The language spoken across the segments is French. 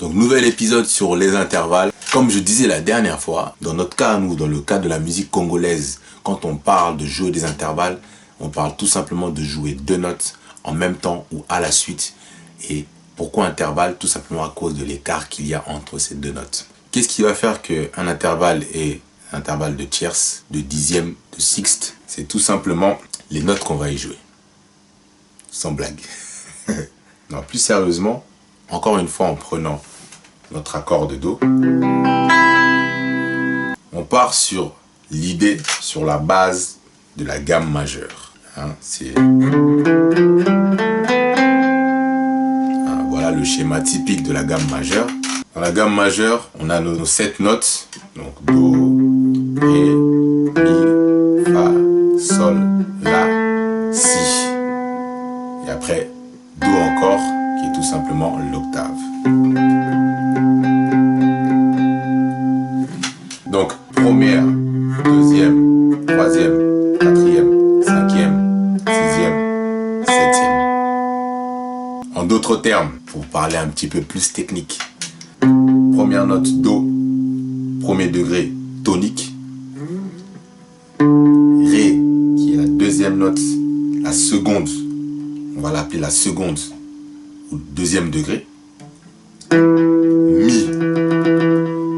Donc nouvel épisode sur les intervalles. Comme je disais la dernière fois, dans notre cas, nous, dans le cas de la musique congolaise, quand on parle de jouer des intervalles, on parle tout simplement de jouer deux notes en même temps ou à la suite. Et pourquoi intervalle? Tout simplement à cause de l'écart qu'il y a entre ces deux notes. Qu'est-ce qui va faire qu'un intervalle est un intervalle de tierce, de dixième, de sixte? C'est tout simplement les notes qu'on va y jouer. Sans blague. Non, plus sérieusement, encore une fois en prenant notre accord de Do, on part sur l'idée, sur la base de la gamme majeure. Voilà le schéma typique de la gamme majeure. Dans la gamme majeure, on a nos 7 notes, donc Do, Ré, Mi, Fa, Sol, La, Si. Et après, Do encore, qui est tout simplement l'octave. Donc, première, deuxième, troisième, quatrième, cinquième, sixième, septième. En d'autres termes, pour parler un petit peu plus technique, première note Do, premier degré tonique. Ré, qui est la deuxième note, la seconde, on va l'appeler la seconde ou deuxième degré. Mi,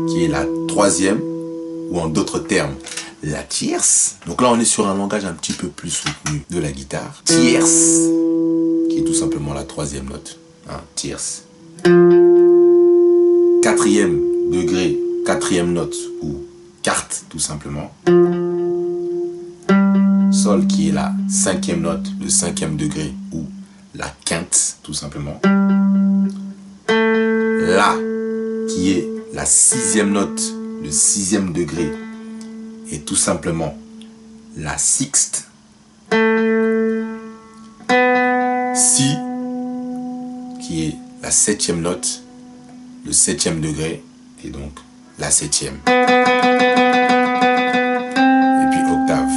qui est la troisième, ou en d'autres termes, la tierce. Donc là, on est sur un langage un petit peu plus soutenu de la guitare. Tierce, qui est tout simplement la troisième note. Tierce. Quatrième degré, quatrième note, ou quarte, tout simplement. Sol, qui est la cinquième note, le cinquième degré, ou la quinte, tout simplement. La, qui est la sixième note, le sixième degré, et tout simplement la sixte. Si, qui est la septième note, le septième degré, et donc la septième. Et puis octave.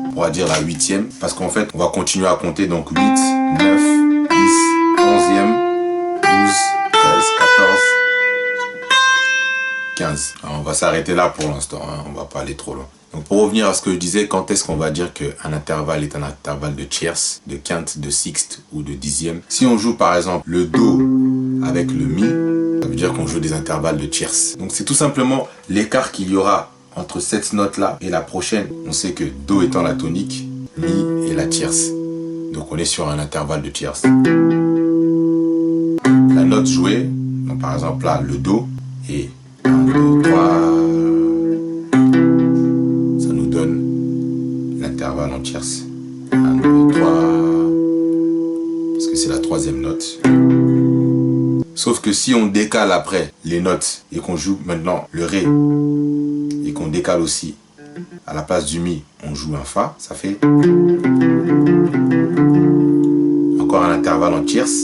On pourra dire la huitième, parce qu'en fait, on va continuer à compter, donc 8, 9, 10, 11e, 12, 13, 14, 15. Alors, on va s'arrêter là pour l'instant, on va pas aller trop loin. Donc pour revenir à ce que je disais, quand est-ce qu'on va dire qu'un intervalle est un intervalle de tierce, de quinte, de sixte ou de dixième? Si on joue par exemple le Do avec le Mi, ça veut dire qu'on joue des intervalles de tierce. Donc c'est tout simplement l'écart qu'il y aura entre cette note-là et la prochaine. On sait que Do étant la tonique, Mi est la tierce. Donc on est sur un intervalle de tierce. La note jouée, donc par exemple là, le Do, et 1, 2, 3, ça nous donne l'intervalle en tierce. 1, 2, 3, parce que c'est la troisième note. Sauf que si on décale après les notes et qu'on joue maintenant le Ré et qu'on décale aussi à la place du Mi, on joue un Fa, ça fait encore un intervalle en tierce,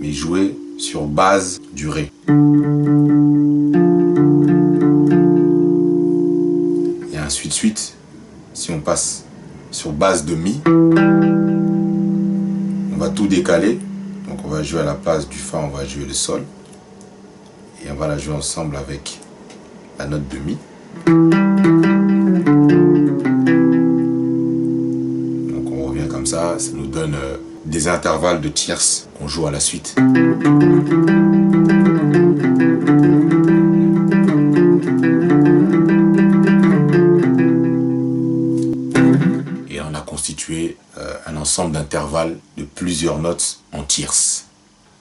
mais joué sur base du Ré. Et ainsi de suite, si on passe sur base de Mi, on va tout décaler. Donc on va jouer à la place du Fa, on va jouer le Sol. Et on va la jouer ensemble avec la note de Mi. Donc on revient comme ça nous donne des intervalles de tierces qu'on joue à la suite. Et on a constitué un ensemble d'intervalles de plusieurs notes en tierces.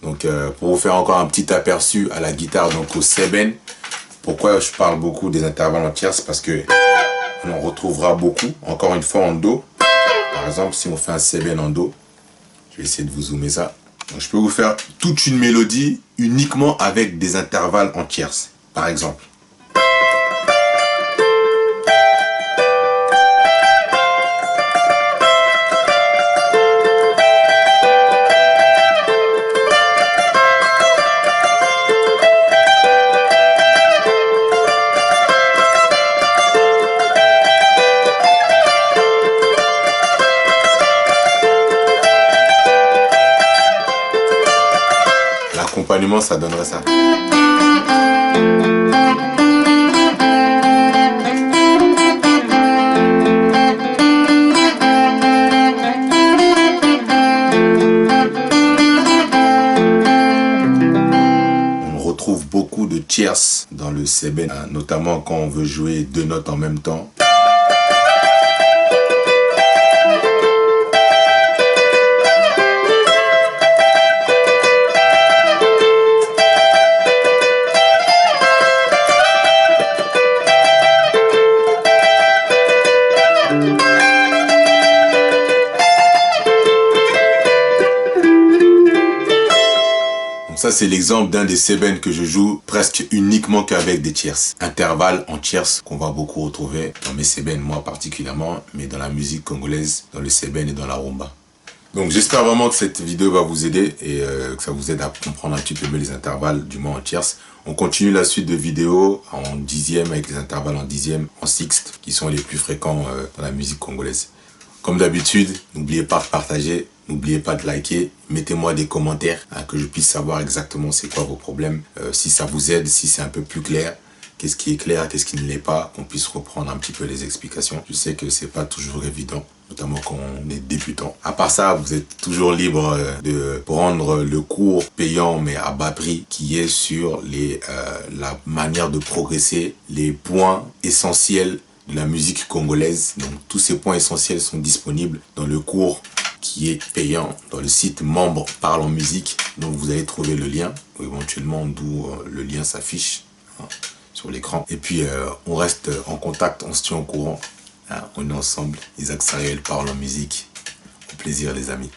Donc pour vous faire encore un petit aperçu à la guitare, donc au seben, pourquoi je parle beaucoup des intervalles en tierces? Parce que on en retrouvera beaucoup, encore une fois en Do. Par exemple, si on fait un seben en Do, je vais essayer de vous zoomer ça. Donc, je peux vous faire toute une mélodie uniquement avec des intervalles en tierces. Par exemple. accompagnement, ça donnerait ça. On retrouve beaucoup de tierces dans le seben, notamment quand on veut jouer 2 notes en même temps. Ça, c'est l'exemple d'un des seben que je joue presque uniquement qu'avec des tierces. Intervalles en tierces qu'on va beaucoup retrouver dans mes seben, moi particulièrement, mais dans la musique congolaise, dans le seben et dans la rumba. Donc j'espère vraiment que cette vidéo va vous aider et que ça vous aide à comprendre un petit peu mieux les intervalles, du moins en tierces. On continue la suite de vidéos en dixième, avec les intervalles en dixième, en sixte, qui sont les plus fréquents dans la musique congolaise. Comme d'habitude, n'oubliez pas de partager, n'oubliez pas de liker, mettez-moi des commentaires que je puisse savoir exactement c'est quoi vos problèmes, si ça vous aide, si c'est un peu plus clair, qu'est-ce qui est clair, qu'est-ce qui ne l'est pas, qu'on puisse reprendre un petit peu les explications. Je sais que c'est pas toujours évident, notamment quand on est débutant. À part ça, vous êtes toujours libre de prendre le cours payant mais à bas prix qui est sur la manière de progresser, les points essentiels de la musique congolaise. Donc tous ces points essentiels sont disponibles dans le cours qui est payant dans le site membre Parle en Musique. Donc vous allez trouver le lien, ou éventuellement d'où le lien s'affiche sur l'écran. Et puis on reste en contact, on se tient au courant. On est ensemble. Isaac Sariel Parle en Musique. Au plaisir les amis.